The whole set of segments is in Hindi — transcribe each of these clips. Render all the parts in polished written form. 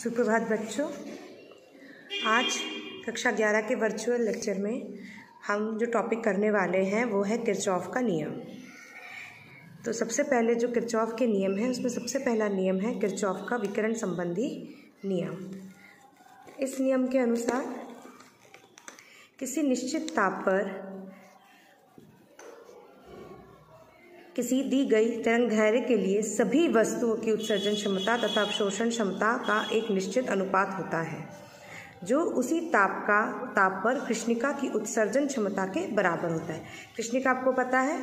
सुप्रभात बच्चों। आज कक्षा 11 के वर्चुअल लेक्चर में हम जो टॉपिक करने वाले हैं वो है किरचॉफ का नियम। तो सबसे पहले जो किरचॉफ के नियम है उसमें सबसे पहला नियम है किरचॉफ का विकिरण संबंधी नियम। इस नियम के अनुसार किसी निश्चित ताप पर किसी दी गई तरंगदैर्घ्य के लिए सभी वस्तुओं की उत्सर्जन क्षमता तथा अवशोषण क्षमता का एक निश्चित अनुपात होता है जो उसी ताप पर कृष्णिका की उत्सर्जन क्षमता के बराबर होता है। कृष्णिका आपको पता है,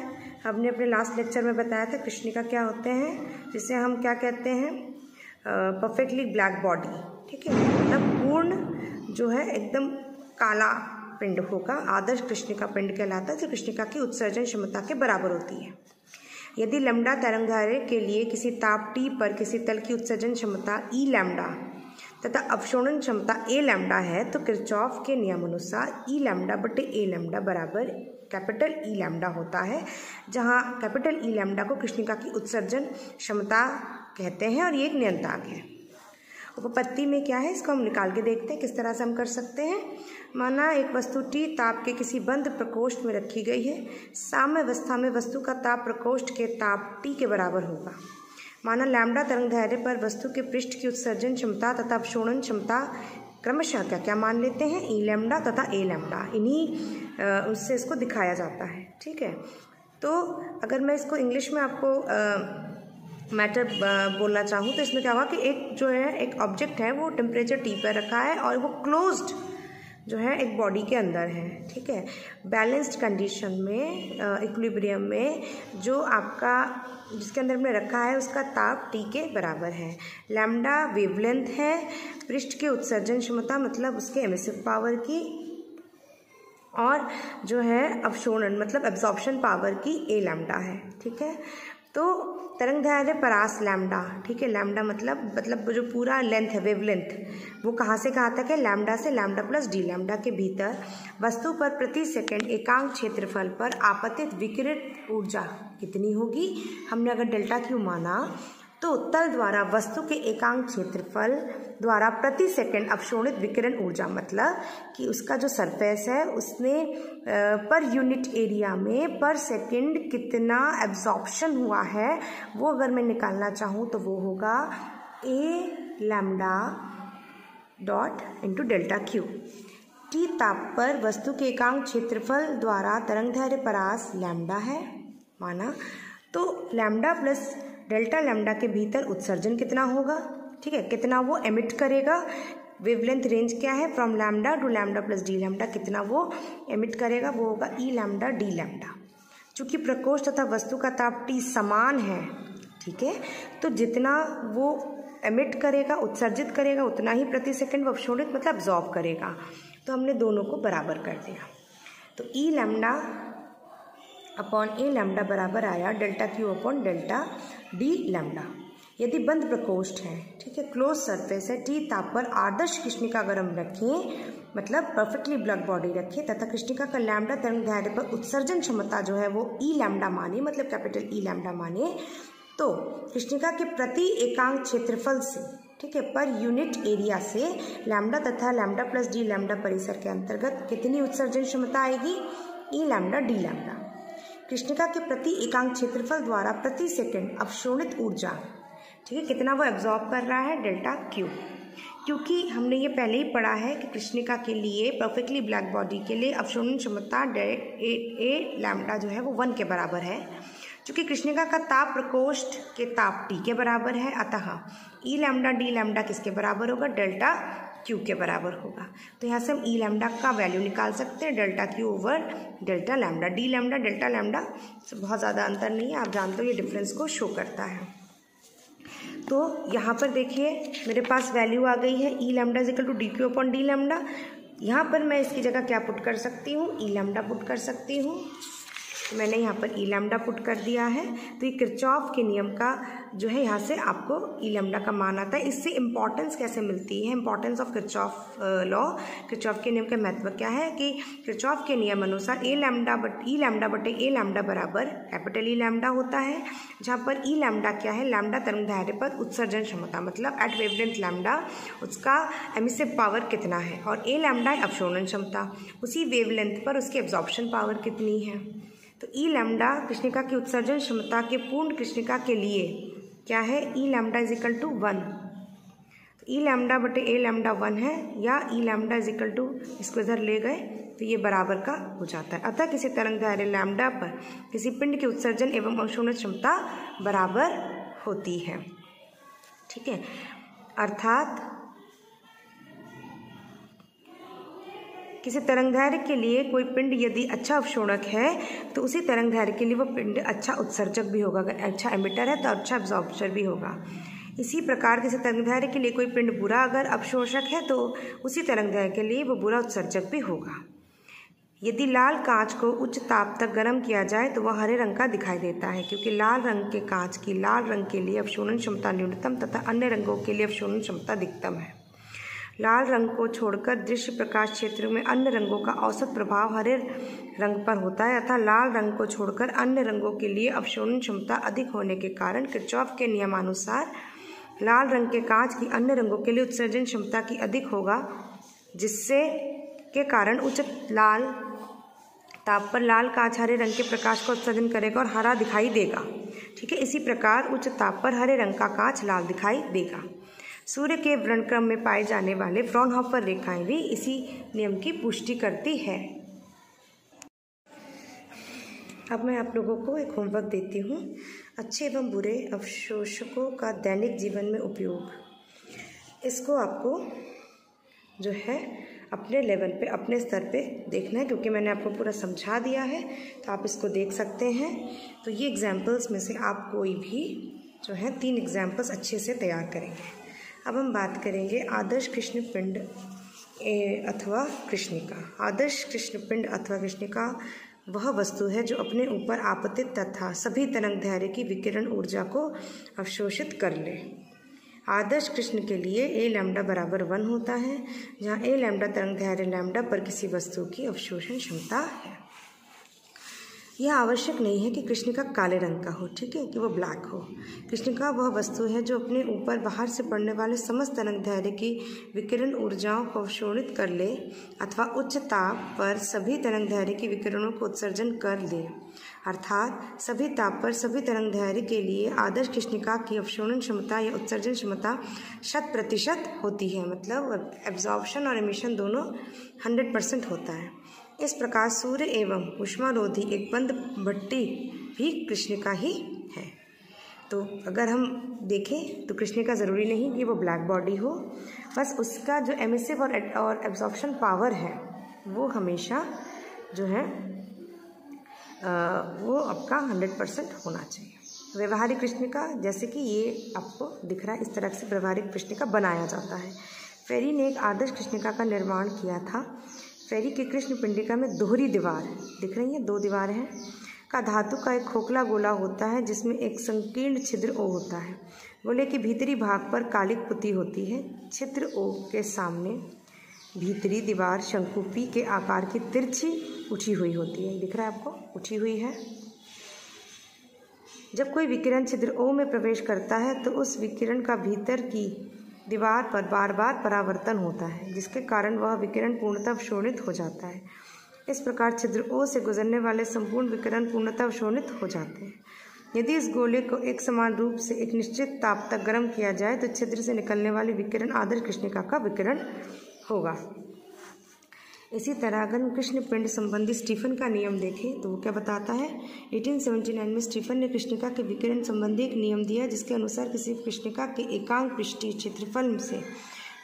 हमने अपने लास्ट लेक्चर में बताया था कृष्णिका क्या होते हैं, जिसे हम क्या कहते हैं, परफेक्टली ब्लैक बॉडी। ठीक है, मतलब पूर्ण जो है एकदम काला पिंड होगा, आदर्श कृष्णिका पिंड कहलाता है जो कृष्णिका की उत्सर्जन क्षमता के बराबर होती है। यदि लैम्डा तरंगदैर्घ्य के लिए किसी ताप T पर किसी तल की उत्सर्जन क्षमता E लैम्डा तथा अवशोषण क्षमता A लैम्डा है तो किरचॉफ के नियमानुसार E लैम्डा बटे A लैम्डा बराबर कैपिटल E लैम्डा होता है, जहाँ कैपिटल E लैम्डा को कृष्णिका की उत्सर्जन क्षमता कहते हैं और ये एक नियंत्रक है। उपपत्ति में क्या है इसको हम निकाल के देखते हैं किस तरह से हम कर सकते हैं। माना एक वस्तु T ताप के किसी बंद प्रकोष्ठ में रखी गई है। साम्य अवस्था में वस्तु का ताप प्रकोष्ठ के ताप T के बराबर होगा। माना लैम्डा तरंगदैर्घ्य पर वस्तु के पृष्ठ की उत्सर्जन क्षमता तथा अवशोषण क्षमता क्रमशः क्या क्या मान लेते हैं, E लैम्डा तथा A लैम्डा, इन्हीं उससे इसको दिखाया जाता है। ठीक है, तो अगर मैं इसको इंग्लिश में आपको मैटर बोलना चाहूँ तो इसमें क्या होगा कि एक जो है एक ऑब्जेक्ट है वो टेम्परेचर T पर रखा है और वो क्लोज्ड जो है एक बॉडी के अंदर है। ठीक है, बैलेंस्ड कंडीशन में इक्विलिब्रियम में जो आपका जिसके अंदर में रखा है उसका ताप T के बराबर है। लैम्डा वेवलेंथ है, पृष्ठ के उत्सर्जन क्षमता मतलब उसके एमिसिव पावर की, और जो है अवशोषण मतलब एब्जॉर्प्शन पावर की A लैम्डा है। ठीक है, तो तरंगदैर्घ्य परास लैम्डा, ठीक है, लैम्डा मतलब जो पूरा लेंथ है वेवलेंथ वो कहाँ से कहाँ तक है, लैम्डा से लैम्डा प्लस डी लैम्डा के भीतर वस्तु पर प्रति सेकंड एकांक क्षेत्रफल पर आपतित विकिरित ऊर्जा कितनी होगी। हमने अगर डेल्टा क्यू माना तो तल द्वारा वस्तु के एकांक क्षेत्रफल द्वारा प्रति सेकंड अवशोषित विकिरण ऊर्जा मतलब कि उसका जो सरफेस है उसने पर यूनिट एरिया में पर सेकंड कितना एब्जॉर्प्शन हुआ है वो अगर मैं निकालना चाहूँ तो वो होगा A lambda dot into delta Q. T ताप पर वस्तु के एकांक क्षेत्रफल द्वारा तरंगदैर्घ्य परास लैम्डा है माना, तो लैम्डा प्लस डेल्टा लैम्डा के भीतर उत्सर्जन कितना होगा। ठीक है, कितना वो एमिट करेगा, वेवलेंथ रेंज क्या है from lambda two lambda plus D lambda, कितना वो एमिट करेगा वो होगा E लैम्डा डी लैम्डा। चूँकि प्रकोष्ठ तथा वस्तु का ताप T समान है, ठीक है, तो जितना वो एमिट करेगा उत्सर्जित करेगा उतना ही प्रति सेकंड वो अवशोषित मतलब अब्जॉर्ब करेगा। तो हमने दोनों को बराबर कर दिया, तो E lambda upon A lambda बराबर आया delta Q upon delta D lambda. यदि बंद प्रकोष्ठ है, ठीक है, क्लोज सरफेस है, T ताप पर आदर्श कृष्णिका अगर हम रखें मतलब परफेक्टली ब्लैक बॉडी रखें तथा कृष्णिका का लैम्डा तरंगदैर्घ्य पर उत्सर्जन क्षमता जो है वो E लैम्डा माने मतलब कैपिटल E लैम्डा माने, तो कृष्णिका के प्रति एकांक क्षेत्रफल से, ठीक है, पर यूनिट एरिया से लैम्डा तथा लैम्डा प्लस डी लैम्डा परिसर के अंतर्गत कितनी उत्सर्जन क्षमता आएगी, E लैम्डा डी लैम्डा। कृष्णिका के प्रति एकांक क्षेत्रफल द्वारा प्रति सेकंड अवशोषित ऊर्जा, ठीक है, कितना वो एब्जॉर्ब कर रहा है, डेल्टा क्यू। क्योंकि हमने ये पहले ही पढ़ा है कि कृष्णिका के लिए परफेक्टली ब्लैक बॉडी के लिए अवशोषण क्षमता A लैम्डा जो है वो 1 के बराबर है। चूँकि कृष्णिका का ताप प्रकोष्ठ के ताप T के बराबर है अतः E लैम्डा डी लैम्डा किसके बराबर होगा, डेल्टा क्यू के बराबर होगा। तो यहाँ से हम E लैम्डा का वैल्यू निकाल सकते हैं, delta Q over delta lambda. D lambda delta lambda से बहुत ज़्यादा अंतर नहीं है, आप जानते हो ये डिफरेंस को शो करता है। तो यहाँ पर देखिए मेरे पास वैल्यू आ गई है E lambda is equal to d q upon d lambda. यहाँ पर मैं इसकी जगह क्या पुट कर सकती हूँ, E लैम्डा पुट कर सकती हूँ। मैंने यहाँ पर ई लैम्डा पुट कर दिया है। तो ये किरचॉफ के नियम का जो है यहाँ से आपको ई लैम्डा का मान आता है। इससे इम्पॉर्टेंस कैसे मिलती है, importance of Kirchhoff law, Kirchhoff के नियम का महत्व क्या है कि किरचॉफ के नियम अनुसार ई लैम्डा बटे ए लैम्डा बराबर कैपिटल ई लैम्डा होता है, जहाँ पर ई लैम्डा क्या है, लैम्डा तरंगदैर्घ्य पर उत्सर्जन क्षमता, मतलब एट वेवलेंथ लैम्डा उसका एमिसिव पावर कितना है, और ए लैम्डा अवशोषण क्षमता, उसी वेवलेंथ पर उसकी एब्जॉर्प्शन पावर कितनी है। तो ई लैम्डा कृष्णिका की उत्सर्जन क्षमता के पूर्ण कृष्णिका के लिए क्या है, ई लैम्डा इज इक्वल टू 1। तो ई लैम्डा बटे ए लैम्डा 1 है, या ई लैम्डा इज इक्वल टू, इसको इधर ले गए तो ये बराबर का हो जाता है। अतः किसी तरंगदैर्घ्य लैम्डा पर किसी पिंड की उत्सर्जन एवं अवशोषण क्षमता बराबर होती है। ठीक है, अर्थात किसी तरंगदैर्घ्य के लिए कोई पिंड यदि अच्छा अवशोषक है तो उसी तरंगदैर्घ्य के लिए वो पिंड अच्छा उत्सर्जक भी होगा। अगर अच्छा एमिटर है तो अच्छा एब्जॉर्बर भी होगा। इसी प्रकार किसी तरंगदैर्घ्य के लिए कोई पिंड बुरा अगर अवशोषक है तो उसी तरंगदैर्घ्य के लिए वो बुरा उत्सर्जक भी होगा। यदि लाल कांच को उच्च ताप तक गर्म किया जाए तो वह हरे रंग का दिखाई देता है, क्योंकि लाल रंग के कांच की लाल रंग के लिए अवशोषण क्षमता न्यूनतम तथा अन्य रंगों के लिए अवशोषण क्षमता अधिकतम है। लाल रंग को छोड़कर दृश्य प्रकाश क्षेत्र में अन्य रंगों का औसत प्रभाव हरे रंग पर होता है, अतः लाल रंग को छोड़कर अन्य रंगों के लिए अवशोषण क्षमता अधिक होने के कारण किरचॉफ के नियमानुसार लाल रंग के कांच की अन्य रंगों के लिए उत्सर्जन क्षमता की अधिक होगा, जिससे के कारण उच्च लाल ताप पर लाल कांच हरे रंग के प्रकाश का उत्सर्जन करेगा और हरा दिखाई देगा। ठीक है, इसी प्रकार उच्च ताप पर हरे रंग का कांच लाल दिखाई देगा। सूर्य के वर्णक्रम में पाए जाने वाले फ्रॉनहोफर रेखाएं भी इसी नियम की पुष्टि करती है। अब मैं आप लोगों को एक होमवर्क देती हूँ, अच्छे एवं बुरे अवशोषकों का दैनिक जीवन में उपयोग। इसको आपको जो है अपने लेवल पे, अपने स्तर पे देखना है, क्योंकि मैंने आपको पूरा समझा दिया है तो आप इसको देख सकते हैं। तो ये एग्जाम्पल्स में से आप कोई भी जो है 3 एग्जाम्पल्स अच्छे से तैयार करेंगे। अब हम बात करेंगे आदर्श कृष्ण पिंड अथवा कृष्णिका। आदर्श कृष्ण पिंड अथवा कृष्णिका वह वस्तु है जो अपने ऊपर आपतित तथा सभी तरंगदैर्घ्य की विकिरण ऊर्जा को अवशोषित कर ले। आदर्श कृष्ण के लिए ए लैम्डा बराबर 1 होता है, जहाँ ए लैम्डा तरंगदैर्घ्य लैम्डा पर किसी वस्तु की अवशोषण क्षमता है। यह आवश्यक नहीं है कि कृष्णिका काले रंग का हो, ठीक है, कि वो ब्लैक हो। कृष्णिका वह वस्तु है जो अपने ऊपर बाहर से पड़ने वाले समस्त तरंगदैर्घ्य की विकिरण ऊर्जाओं को अवशोषित कर ले अथवा उच्च ताप पर सभी तरंगदैर्घ्य की विकिरणों को उत्सर्जन कर ले। अर्थात सभी ताप पर सभी तरंगदैर्घ्य के लिए आदर्श कृष्णिका की अवशोषण क्षमता या उत्सर्जन क्षमता 100% होती है, मतलब एब्जॉर्प्शन और एमिशन दोनों 100% होता है। इस प्रकार सूर्य एवं ऊष्मारोधी एक बंद भट्टी भी कृष्णिका ही है। तो अगर हम देखें तो कृष्णिका ज़रूरी नहीं कि वो ब्लैक बॉडी हो, बस उसका जो एमिसिव और एब्जॉर्प्शन पावर है वो हमेशा जो है वो आपका 100% होना चाहिए। व्यवहारिक कृष्णिका, जैसे कि ये आपको दिख रहा है, इस तरह से व्यवहारिक कृष्णिका बनाया जाता है। फेरी ने एक आदर्श कृष्णिका का निर्माण किया था। फेरी की कृष्ण पिंडिका में दोहरी दीवार दिख रही है, 2 दीवारें हैं, का धातु का एक खोखला गोला होता है जिसमें एक संकीर्ण छिद्र ओ होता है। गोले के भीतरी भाग पर कालिक पुती होती है। छिद्र ओ के सामने भीतरी दीवार शंकु पी के आकार की तिरछी उठी हुई होती है। दिख रहा है आपको, उठी हुई है। जब कोई विकिरण छिद्र ओ में प्रवेश करता है तो उस विकिरण का भीतर की दीवार पर बार बार परावर्तन होता है, जिसके कारण वह विकिरण पूर्णतः अवशोषित हो जाता है। इस प्रकार छिद्र ओ से गुजरने वाले संपूर्ण विकिरण पूर्णतः अवशोषित हो जाते हैं। यदि इस गोले को एक समान रूप से एक निश्चित ताप तक गर्म किया जाए तो छिद्र से निकलने वाली विकिरण आदर्श कृष्णिका का विकिरण होगा। इसी तरह अगर हम कृष्ण पिंड संबंधी स्टीफन का नियम देखें तो वो क्या बताता है। 1879 में स्टीफन ने कृष्णिका के विकिरण संबंधी एक नियम दिया, जिसके अनुसार किसी कृष्णिका के एकांक पृष्ठीय क्षेत्रफल से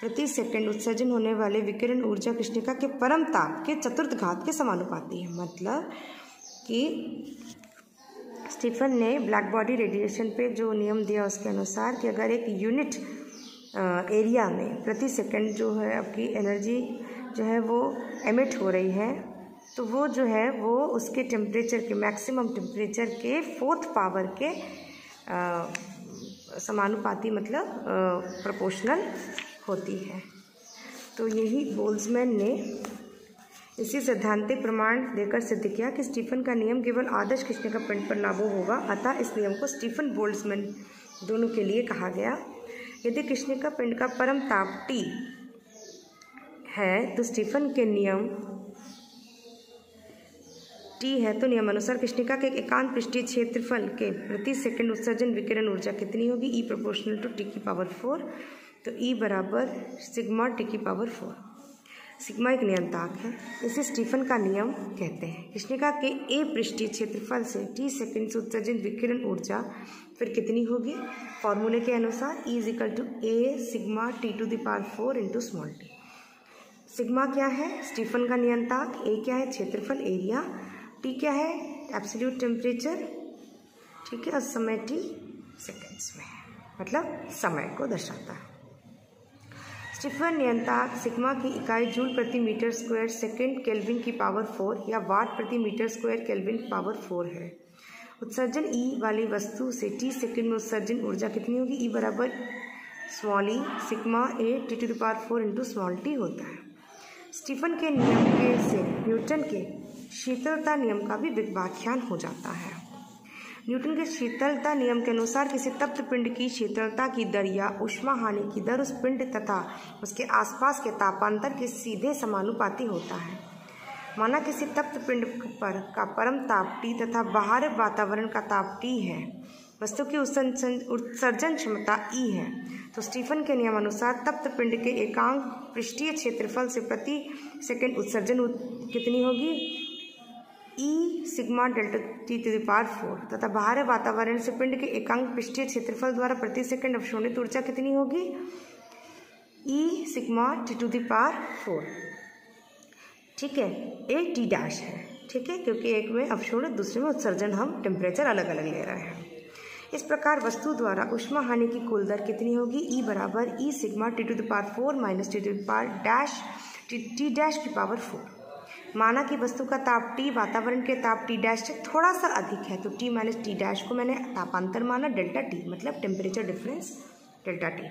प्रति सेकंड उत्सर्जन होने वाले विकिरण ऊर्जा कृष्णिका के परम ताप के चतुर्थ घात के समानुपाती है। मतलब कि स्टीफन ने ब्लैक बॉडी रेडिएशन पे जो नियम दिया उसके अनुसार कि अगर एक यूनिट एरिया में प्रति सेकंड जो है आपकी एनर्जी जो है वो एमिट हो रही है तो वो जो है वो उसके टेम्परेचर के मैक्सिमम टेम्परेचर के 4th पावर के समानुपाती मतलब प्रोपोर्शनल होती है। तो यही बोल्ट्जमैन ने इसी सैद्धांतिक प्रमाण देकर सिद्ध किया कि स्टीफन का नियम केवल आदर्श कृष्णिका पिंड पर लागू होगा। अतः इस नियम को स्टीफन बोल्ट्जमैन दोनों के लिए कहा गया। यदि कृष्णिका पिंड का परम ताप T है तो स्टीफन के नियम T है तो नियमानुसार कृष्णिका के एकांत पृष्ठीय क्षेत्रफल के प्रति सेकंड उत्सर्जन विकिरण ऊर्जा कितनी होगी? E प्रोपोर्शनल टू T की पावर 4। तो E बराबर सिग्मा T की पावर 4। सिग्मा एक नियंतांक है, इसे स्टीफन का नियम कहते हैं। कृष्णिका के A पृष्ठीय क्षेत्रफल से T सेकंड से उत्सर्जन विकिरण ऊर्जा फिर कितनी होगी? फॉर्मूले के अनुसार E equal to A sigma T to the power 4 into small t। Sigma क्या है? स्टीफन का नियंतांक। A क्या है? क्षेत्रफल एरिया। T क्या है? Absolute temperature. ठीक है, और समय T सेकेंड्स में है, मतलब समय को दर्शाता है। स्टीफन नियंतांक सिग्मा की इकाई जूल प्रति मीटर स्क्वायर सेकेंड केल्विन की पावर 4 या वाट प्रति मीटर स्क्वायर केल्विन की पावर 4 है। उत्सर्जन E वाली वस्तु से T सेकेंड में उत्सर्जन ऊर्जा कितनी होगी? E बराबर small e sigma A T to the power 4 into small t होता है। स्टीफन के नियम के से न्यूटन के शीतलता नियम का भी व्याख्यान हो जाता है। न्यूटन के शीतलता नियम के अनुसार किसी तप्त पिंड की शीतलता की दर या ऊष्मा हानि की दर उस पिंड तथा उसके आसपास के तापांतर के सीधे समानुपाती होता है। माना किसी तप्त पिंड पर का परम ताप T तथा बाहर वातावरण का ताप T है, वस्तु की उत्सर्जन क्षमता E है, तो स्टीफन के नियमानुसार तप्त पिंड के एकांक पृष्ठीय क्षेत्रफल से प्रति सेकंड उत्सर्जन कितनी होगी? E sigma delta T to the power 4 तथा बाहर वातावरण से पिंड के एकांक पृष्ठीय क्षेत्रफल द्वारा प्रति सेकंड अवशोषित ऊर्जा कितनी होगी? E sigma T to the power 4। ठीक है, एक T डैश है, ठीक है, क्योंकि एक में अवशोषित दूसरे में उत्सर्जन, हम टेम्परेचर अलग अलग ले रहे हैं। इस प्रकार वस्तु द्वारा ऊष्मा हानि की कुल दर कितनी होगी? E बराबर E sigma T to the power 4 minus T to the power dash T dash की पावर 4। माना कि वस्तु का ताप T वातावरण के ताप T डैश से थोड़ा सा अधिक है, तो T माइनस T डैश को मैंने तापांतर माना डेल्टा T, मतलब टेम्परेचर डिफरेंस डेल्टा T।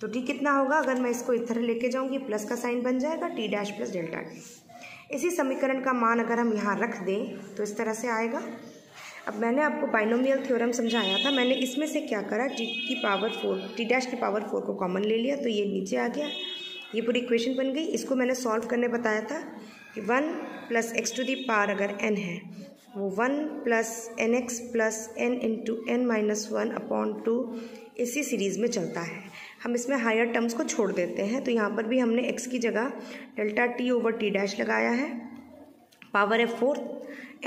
तो T कितना होगा? अगर मैं इसको इस तरह लेके जाऊँगी, प्लस का साइन बन जाएगा, T dash plus delta T। इसी समीकरण का मान अगर हम यहाँ रख दें तो इस तरह से आएगा। अब मैंने आपको बाइनोमियल थ्योरम समझाया था, मैंने इसमें से क्या करा, T डैश की पावर 4 को कॉमन ले लिया, तो ये नीचे आ गया, ये पूरी इक्वेशन बन गई। इसको मैंने सॉल्व करने बताया था कि 1 plus x to the power अगर n है, वो 1 plus n x plus n into n minus 1 upon 2 इसी सीरीज़ में चलता है। हम इसमें हायर टर्म्स को छोड़ देते हैं, तो यहाँ पर भी हमने x की जगह delta T over T dash लगाया है। पावर है 4,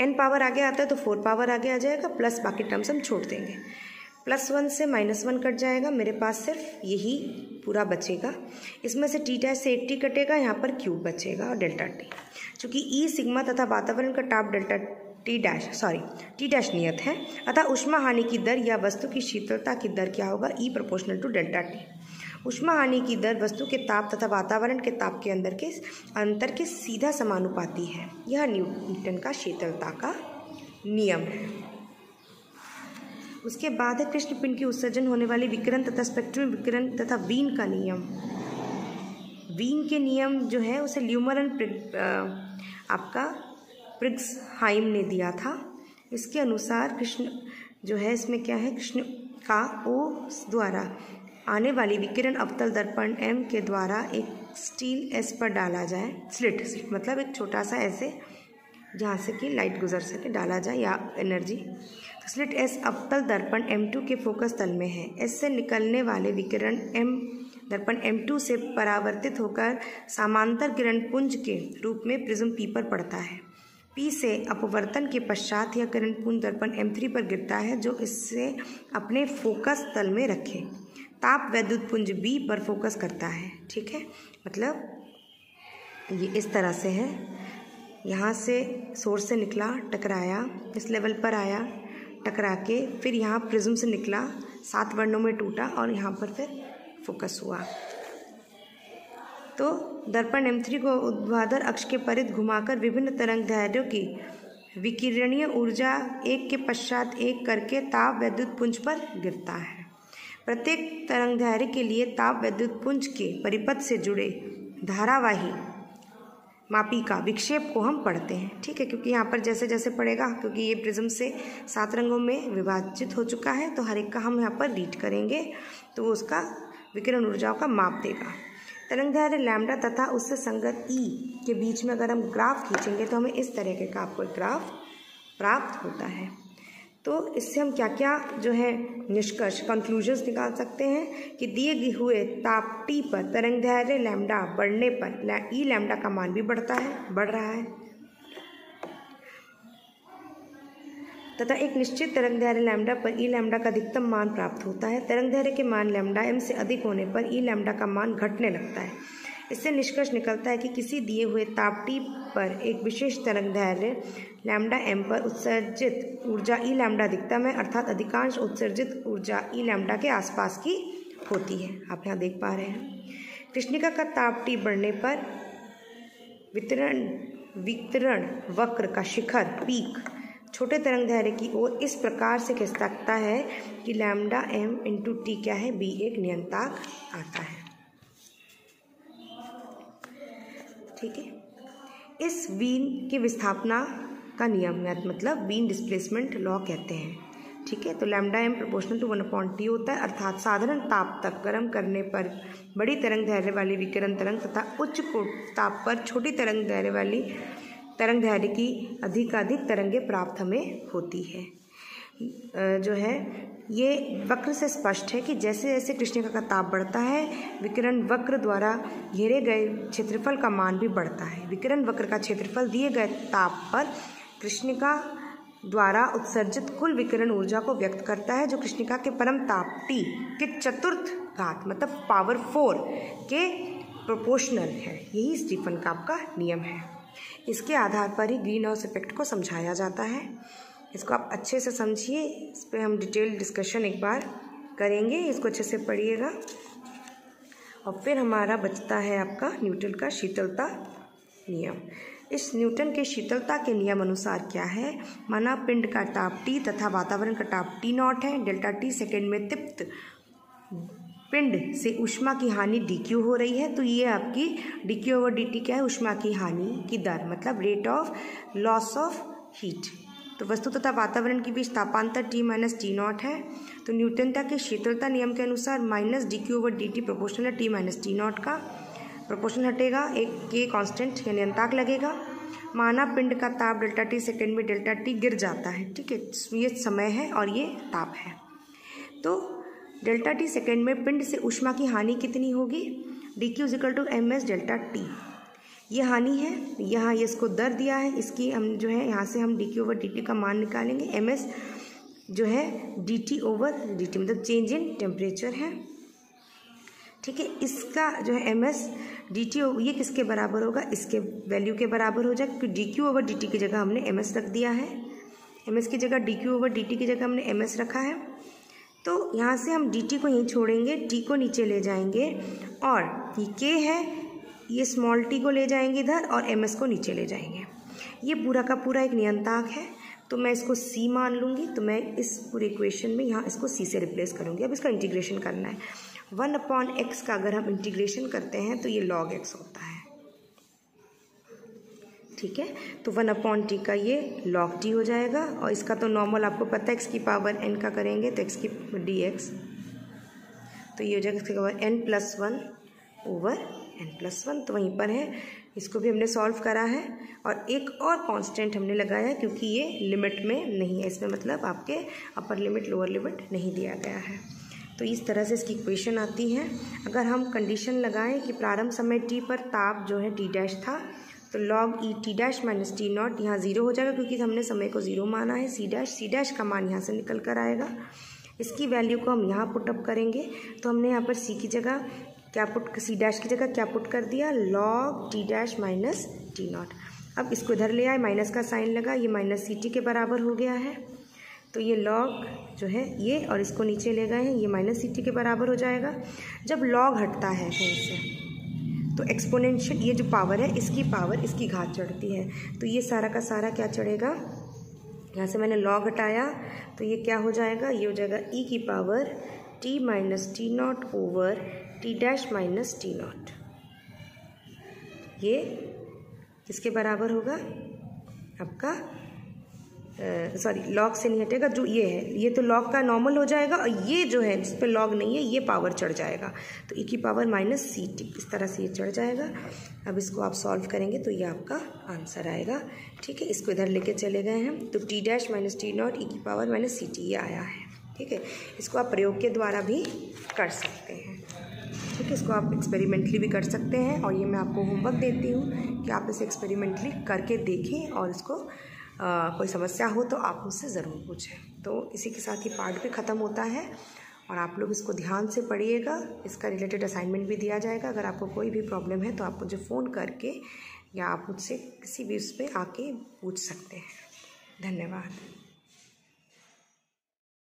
n पावर आगे आता है तो 4 पावर आगे आ जाएगा, प्लस बाकी टर्म्स हम छोड़ देंगे। +1 से -1 कट जाएगा, मेरे पास सिर्फ यही पूरा बचेगा। इसमें से T डैश से 80 कटेगा, यहाँ पर क्यूब बचेगा और डेल्टा T। चूँकि E सिग्मा तथा वातावरण का ताप डेल्टा T डैश नियत है, अतः ऊष्मा हानि की दर या वस्तु की शीतलता की दर क्या होगा? E proportional to delta T। ऊष्मा हानि की दर वस्तु के ताप तथा वातावरण के ताप के अंतर के सीधा समानुपाती है। यह न्यूटन का शीतलता का नियम है। उसके बाद है कृष्ण पिंड की उत्सर्जन होने वाली विकिरण तथा स्पेक्ट्रम विकिरण तथा वीन का नियम। वीन के नियम जो है उसे ल्यूमरन आपका प्रिग्सहाइम ने दिया था। इसके अनुसार कृष्ण जो है, इसमें क्या है, कृष्ण का O द्वारा आने वाली विकिरण अवतल दर्पण M के द्वारा एक स्टील S पर डाला जाए, स्लिट मतलब एक छोटा सा ऐसे जहाँ से कि लाइट गुजर सके डाला जाए या एनर्जी। तो स्लिट S अवतल दर्पण M2 के फोकस तल में है। S से निकलने वाले विकिरण दर्पण M2 से परावर्तित होकर समांतर किरण पुंज के रूप में प्रिज्म P पर पड़ता है। P से अपवर्तन के पश्चात यह किरण पुंज दर्पण M3 पर गिरता है, जो इससे अपने फोकस तल में रखे ताप वैद्युत पुंज B पर फोकस करता है। ठीक है, मतलब ये इस तरह से है, यहाँ से सोर्स से निकला, टकराया, इस लेवल पर आया, टकरा के फिर यहाँ प्रिज्म से निकला, 7 वर्णों में टूटा और यहाँ पर फिर फोकस हुआ। तो दर्पण M3 को ऊर्ध्वाधर अक्ष के परिध घुमाकर विभिन्न तरंगदैर्ध्यों की विकिरणीय ऊर्जा एक के पश्चात एक करके ताप वैद्युत पुंज पर गिरता है। प्रत्येक तरंगदैर्घ्य के लिए ताप वैद्युत पुंज के परिपथ से जुड़े धारावाही मापी का विक्षेप को हम पढ़ते हैं। ठीक है, क्योंकि यहाँ पर जैसे जैसे पड़ेगा, क्योंकि ये प्रिज्म से 7 रंगों में विभाजित हो चुका है, तो हर एक का हम यहाँ पर रीड करेंगे तो उसका विकिरण ऊर्जाओं का माप देगा। तरंगदैर्घ्य लैम्डा तथा उससे संगत ई के बीच में अगर हम ग्राफ खींचेंगे तो हमें इस तरह का आपको ग्राफ प्राप्त होता है। तो इससे हम क्या क्या जो है निष्कर्ष कंक्लूजन्स निकाल सकते हैं कि दिए हुए ताप T पर तरंगदैर्घ्य लैम्डा बढ़ने पर ई लैम्डा का मान भी बढ़ रहा है तथा एक निश्चित तरंगदैर्घ्य लैम्डा पर ई लैम्डा का अधिकतम मान प्राप्त होता है। तरंगदैर्घ्य के मान लैम्डा m से अधिक होने पर ई लैम्डा का मान घटने लगता है। इससे निष्कर्ष निकलता है कि किसी दिए हुए ताप T पर एक विशेष तरंगदैर्घ्य लैम्डा m पर उत्सर्जित ऊर्जा ई लैम्डा अधिकतम है, अर्थात अधिकांश उत्सर्जित ऊर्जा ई लैम्डा के आसपास की होती है। आप यहाँ देख पा रहे हैं कृष्णिका का ताप T बढ़ने पर वितरण वक्र का शिखर पीक छोटे तरंगदैर्घ्य की ओर इस प्रकार से खिसकता है कि लैम्डा m इंटू T क्या है, b एक नियतांक आता है। ठीक है, इस वीन की विस्थापना का नियम मतलब वीन डिस्प्लेसमेंट लॉ कहते हैं। ठीक है, तो lambda m proportional to 1/T होता है, अर्थात साधारण ताप तक गर्म करने पर बड़ी तरंगदैर्घ्य वाली विकिरण तरंग तथा उच्च ताप पर छोटी तरंगदैर्घ्य वाली तरंगदैर्घ्य की अधिकाधिक तरंगें प्राप्त हमें होती है। जो है ये वक्र से स्पष्ट है कि जैसे जैसे कृष्णिका का ताप बढ़ता है विकिरण वक्र द्वारा घेरे गए क्षेत्रफल का मान भी बढ़ता है। विकिरण वक्र का क्षेत्रफल दिए गए ताप पर कृष्णिका द्वारा उत्सर्जित कुल विकिरण ऊर्जा को व्यक्त करता है, जो कृष्णिका के परम ताप T के चतुर्थ घात मतलब पावर 4 के प्रोपोर्शनल है। यही स्टीफन काप का नियम है। इसके आधार पर ही ग्रीन हाउस इफेक्ट को समझाया जाता है। इसको आप अच्छे से समझिए, इस पर हम डिटेल डिस्कशन एक बार करेंगे। इसको अच्छे से पढ़िएगा। और फिर हमारा बचता है आपका न्यूटन का शीतलता नियम। इस न्यूटन के शीतलता के नियम अनुसार क्या है, माना पिंड का ताप T तथा वातावरण का ताप T0 है। डेल्टा T सेकेंड में तृप्त पिंड से ऊष्मा की हानि dq हो रही है, तो ये आपकी dq/dt क्या है, ऊष्मा की हानि की दर मतलब rate of loss of heat. तो वस्तु तथा वातावरण के बीच तापांतर T - T0 है। तो न्यूटन के शीतलता नियम के अनुसार माइनस dq/dt प्रोपोर्शनल है T - T0 का। प्रोपोर्शनल हटेगा, एक के कांस्टेंट या नियतांक लगेगा। माना पिंड का ताप डेल्टा T सेकेंड में डेल्टा T गिर जाता है। ठीक है, ये समय है और ये ताप है। तो डेल्टा T सेकेंड में पिंड से ऊष्मा की हानि कितनी होगी, dq = ms डेल्टा T। ये हानि है, यहाँ ये इसको दर दिया है, इसकी हम जो है यहाँ से हम dq/dt का मान निकालेंगे। ms जो है dt/dt मतलब चेंज इन टेम्परेचर है। ठीक है, इसका जो है ms dt ये किसके बराबर होगा, इसके वैल्यू के बराबर हो जाएगा, क्योंकि dq/dt की जगह हमने ms रख दिया है। ms की जगह dq/dt की जगह हमने ms रखा है। तो यहाँ से हम dt को यहीं छोड़ेंगे, t को नीचे ले जाएंगे और ये k है, ये स्मॉल t को ले जाएंगे इधर और ms को नीचे ले जाएंगे। ये पूरा का पूरा एक नियतांक है, तो मैं इसको c मान लूँगी। तो मैं इस पूरे इक्वेशन में यहाँ इसको c से रिप्लेस करूँगी। अब इसका इंटीग्रेशन करना है। 1/x का अगर हम इंटीग्रेशन करते हैं तो ये log x होता है। ठीक है, तो 1/t का ये log t हो जाएगा और इसका तो नॉर्मल आपको पता है, x की पावर n का करेंगे तो x की dx, तो ये हो जाएगा इसकी पावर n+1/n+1। तो वहीं पर है, इसको भी हमने सॉल्व करा है और एक और कांस्टेंट हमने लगाया है क्योंकि ये लिमिट में नहीं है, इसमें मतलब आपके अपर लिमिट लोअर लिमिट नहीं दिया गया है। तो इस तरह से इसकी इक्वेशन आती है। अगर हम कंडीशन लगाएं कि प्रारंभ समय t पर ताप जो है t' था, तो log e t' - T0 यहाँ 0 हो जाएगा क्योंकि हमने समय को 0 माना है। c' का मान यहाँ से निकल कर आएगा। इसकी वैल्यू को हम यहाँ पुटअप करेंगे, तो हमने यहाँ पर c की जगह क्या c' की जगह क्या पुट कर दिया, log t' - T0। अब इसको इधर ले आए, माइनस का साइन लगा, ये -ct के बराबर हो गया है। तो ये log जो है ये और इसको नीचे ले गए हैं, ये -ct के बराबर हो जाएगा। जब log हटता है कहीं से तो एक्सपोनेंशियल ये जो पावर है इसकी पावर इसकी घात चढ़ती है, तो ये सारा का सारा क्या चढ़ेगा, यहाँ से मैंने लॉग हटाया तो ये क्या हो जाएगा, ये हो जाएगा e की power t minus T not over T dash minus T not. ये किसके बराबर होगा आपका, सॉरी लॉग से नहीं हटेगा, जो ये है ये तो लॉग का नॉर्मल हो जाएगा, और ये जो है जिस पे लॉग नहीं है ये पावर चढ़ जाएगा, तो e की पावर माइनस सी टी, इस तरह से ये चढ़ जाएगा। अब इसको आप सॉल्व करेंगे तो ये आपका आंसर आएगा। ठीक है, इसको इधर लेके चले गए हैं, तो T dash minus T not e की पावर माइनस सी टी ये आया है। ठीक है, इसको आप प्रयोग के द्वारा भी कर सकते हैं। ठीक है, इसको आप एक्सपेरिमेंटली भी कर सकते हैं, और ये मैं आपको होमवर्क देती हूँ कि आप इसे एक्सपेरिमेंटली करके देखें, और इसको कोई समस्या हो तो आप मुझसे ज़रूर पूछें। तो इसी के साथ ही पार्ट भी ख़त्म होता है, और आप लोग इसको ध्यान से पढ़िएगा, इसका रिलेटेड असाइनमेंट भी दिया जाएगा। अगर आपको कोई भी प्रॉब्लम है तो आप मुझे फ़ोन करके या आप मुझसे किसी भी उस पर आके पूछ सकते हैं। धन्यवाद।